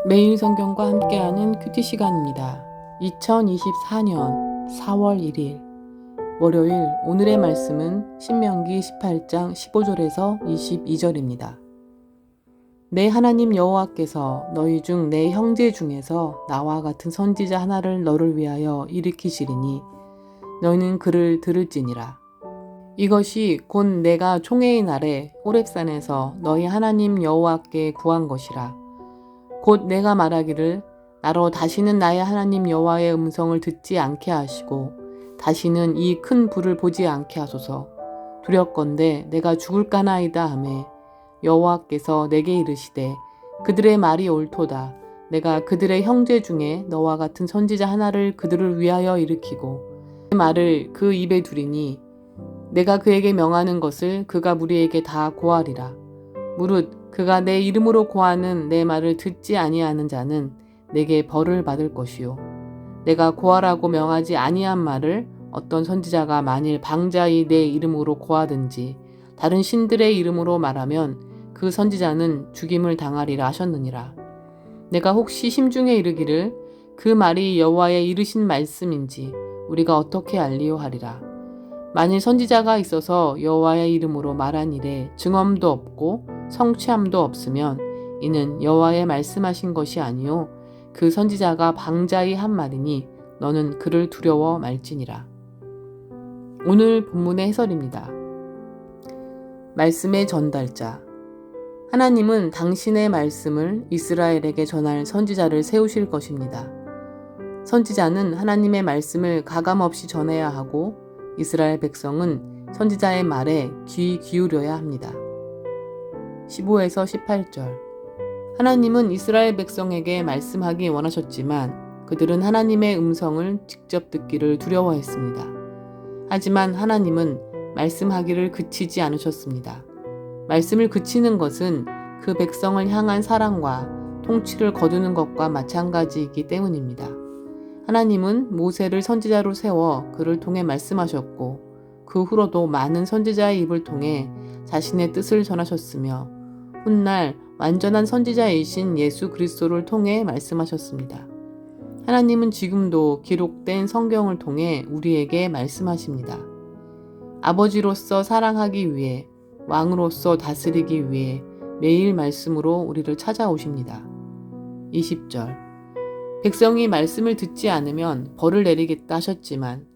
매일 성경과 함께하는 큐티 시간입니다. 2024년 4월 1일 월요일, 오늘의 말씀은 신명기 18장 15절에서 22절입니다. 내 하나님 여호와께서 너희 중 내 형제 중에서 나와 같은 선지자 하나를 너를 위하여 일으키시리니 너희는 그를 들을지니라. 이것이 곧 내가 총회의 날에 호렙산에서 너희 하나님 여호와께 구한 것이라. 곧 내가 말하기를 나로 다시는 나의 하나님 여호와의 음성을 듣지 않게 하시고 다시는 이 큰 불을 보지 않게 하소서. 두렵건대 내가 죽을까나이다 하매 여호와께서 내게 이르시되 그들의 말이 옳도다. 내가 그들의 형제 중에 너와 같은 선지자 하나를 그들을 위하여 일으키고 그 말을 그 입에 두리니 내가 그에게 명하는 것을 그가 무리에게 다 고하리라. 무릇 그가 내 이름으로 고하는 내 말을 듣지 아니하는 자는 내게 벌을 받을 것이요. 내가 고하라고 명하지 아니한 말을 어떤 선지자가 만일 방자히 내 이름으로 고하든지 다른 신들의 이름으로 말하면 그 선지자는 죽임을 당하리라 하셨느니라. 내가 혹시 심중에 이르기를 그 말이 여호와의 이르신 말씀인지 우리가 어떻게 알리요 하리라. 만일 선지자가 있어서 여호와의 이름으로 말한 일에 증언도 없고 성취함도 없으면 이는 여호와의 말씀하신 것이 아니요 그 선지자가 방자히 한 말이니 너는 그를 두려워 말지니라. 오늘 본문의 해설입니다. 말씀의 전달자. 하나님은 당신의 말씀을 이스라엘에게 전할 선지자를 세우실 것입니다. 선지자는 하나님의 말씀을 가감없이 전해야 하고 이스라엘 백성은 선지자의 말에 귀 기울여야 합니다. 15에서 18절. 하나님은 이스라엘 백성에게 말씀하기 원하셨지만 그들은 하나님의 음성을 직접 듣기를 두려워했습니다. 하지만 하나님은 말씀하기를 그치지 않으셨습니다. 말씀을 그치는 것은 그 백성을 향한 사랑과 통치를 거두는 것과 마찬가지이기 때문입니다. 하나님은 모세를 선지자로 세워 그를 통해 말씀하셨고 그 후로도 많은 선지자의 입을 통해 자신의 뜻을 전하셨으며 훗날 완전한 선지자이신 예수 그리스도를 통해 말씀하셨습니다. 하나님은 지금도 기록된 성경을 통해 우리에게 말씀하십니다. 아버지로서 사랑하기 위해 왕으로서 다스리기 위해 매일 말씀으로 우리를 찾아오십니다. 20절. 백성이 말씀을 듣지 않으면 벌을 내리겠다 하셨지만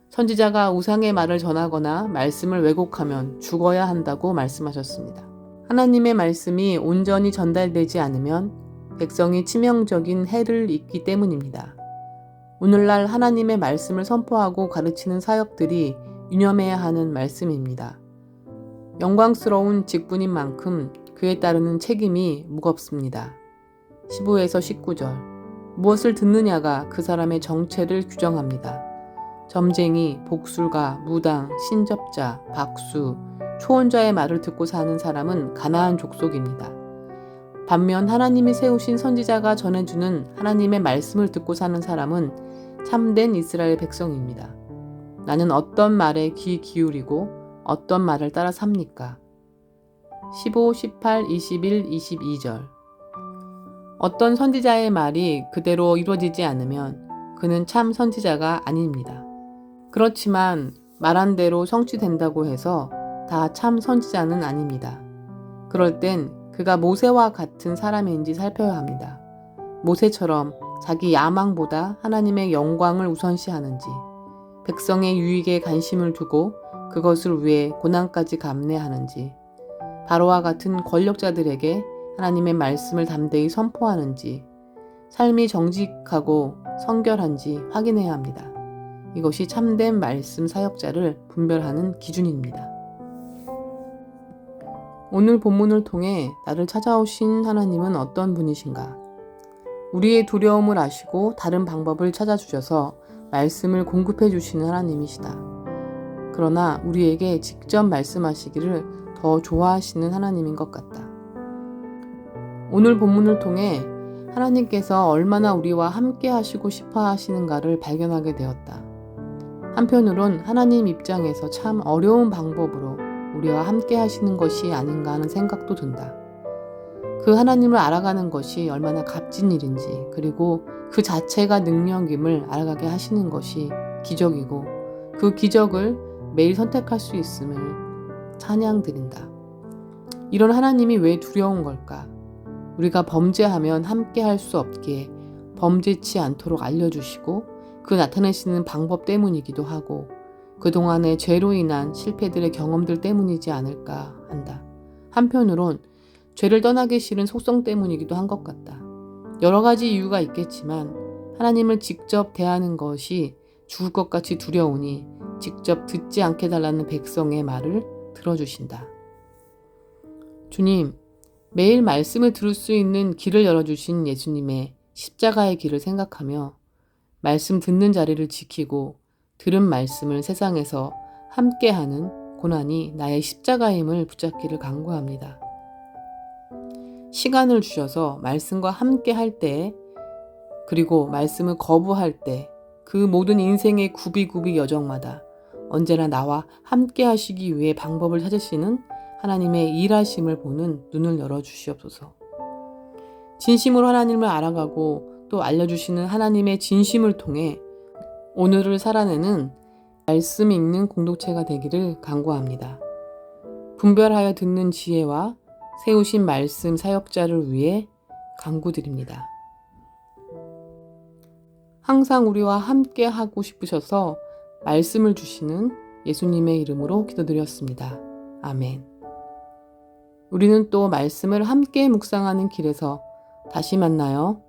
선지자가 우상의 말을 전하거나 말씀을 왜곡하면 죽어야 한다고 말씀하셨습니다. 하나님의 말씀이 온전히 전달되지 않으면 백성이 치명적인 해를 입기 때문입니다. 오늘날 하나님의 말씀을 선포하고 가르치는 사역들이 유념해야 하는 말씀입니다. 영광스러운 직분인 만큼 그에 따르는 책임이 무겁습니다. 15에서 19절. 무엇을 듣느냐가 그 사람의 정체를 규정합니다. 점쟁이, 복술가, 무당, 신접자, 박수, 초혼자의 말을 듣고 사는 사람은 가나안 족속입니다. 반면 하나님이 세우신 선지자가 전해주는 하나님의 말씀을 듣고 사는 사람은 참된 이스라엘 백성입니다. 나는 어떤 말에 귀 기울이고 어떤 말을 따라 삽니까? 15, 18, 21, 22절. 어떤 선지자의 말이 그대로 이루어지지 않으면 그는 참 선지자가 아닙니다. 그렇지만 말한 대로 성취된다고 해서 다 참 선지자는 아닙니다. 그럴 땐 그가 모세와 같은 사람인지 살펴야 합니다. 모세처럼 자기 야망보다 하나님의 영광을 우선시하는지, 백성의 유익에 관심을 두고 그것을 위해 고난까지 감내하는지, 바로와 같은 권력자들에게 하나님의 말씀을 담대히 선포하는지, 삶이 정직하고 성결한지 확인해야 합니다. 이것이 참된 말씀 사역자를 분별하는 기준입니다. 오늘 본문을 통해 나를 찾아오신 하나님은 어떤 분이신가? 우리의 두려움을 아시고 다른 방법을 찾아주셔서 말씀을 공급해 주시는 하나님이시다. 그러나 우리에게 직접 말씀하시기를 더 좋아하시는 하나님인 것 같다. 오늘 본문을 통해 하나님께서 얼마나 우리와 함께 하시고 싶어 하시는가를 발견하게 되었다. 한편으론 하나님 입장에서 참 어려운 방법으로 우리와 함께 하시는 것이 아닌가 하는 생각도 든다. 그 하나님을 알아가는 것이 얼마나 값진 일인지, 그리고 그 자체가 능력임을 알아가게 하시는 것이 기적이고, 그 기적을 매일 선택할 수 있음을 찬양드린다. 이런 하나님이 왜 두려운 걸까? 우리가 범죄하면 함께 할 수 없기에 범죄치 않도록 알려주시고, 그 나타내시는 방법 때문이기도 하고, 그동안의 죄로 인한 실패들의 경험들 때문이지 않을까 한다. 한편으론 죄를 떠나기 싫은 속성 때문이기도 한 것 같다. 여러 가지 이유가 있겠지만 하나님을 직접 대하는 것이 죽을 것 같이 두려우니 직접 듣지 않게 달라는 백성의 말을 들어주신다. 주님, 매일 말씀을 들을 수 있는 길을 열어주신 예수님의 십자가의 길을 생각하며 말씀 듣는 자리를 지키고 들은 말씀을 세상에서 함께하는 고난이 나의 십자가임을 붙잡기를 간구합니다. 시간을 주셔서 말씀과 함께 할 때, 그리고 말씀을 거부할 때, 그 모든 인생의 구비구비 여정마다 언제나 나와 함께 하시기 위해 방법을 찾으시는 하나님의 일하심을 보는 눈을 열어주시옵소서. 진심으로 하나님을 알아가고 또 알려주시는 하나님의 진심을 통해 오늘을 살아내는 말씀 읽는 공동체가 되기를 간구합니다. 분별하여 듣는 지혜와 세우신 말씀 사역자를 위해 간구드립니다. 항상 우리와 함께 하고 싶으셔서 말씀을 주시는 예수님의 이름으로 기도드렸습니다. 아멘. 우리는 또 말씀을 함께 묵상하는 길에서 다시 만나요.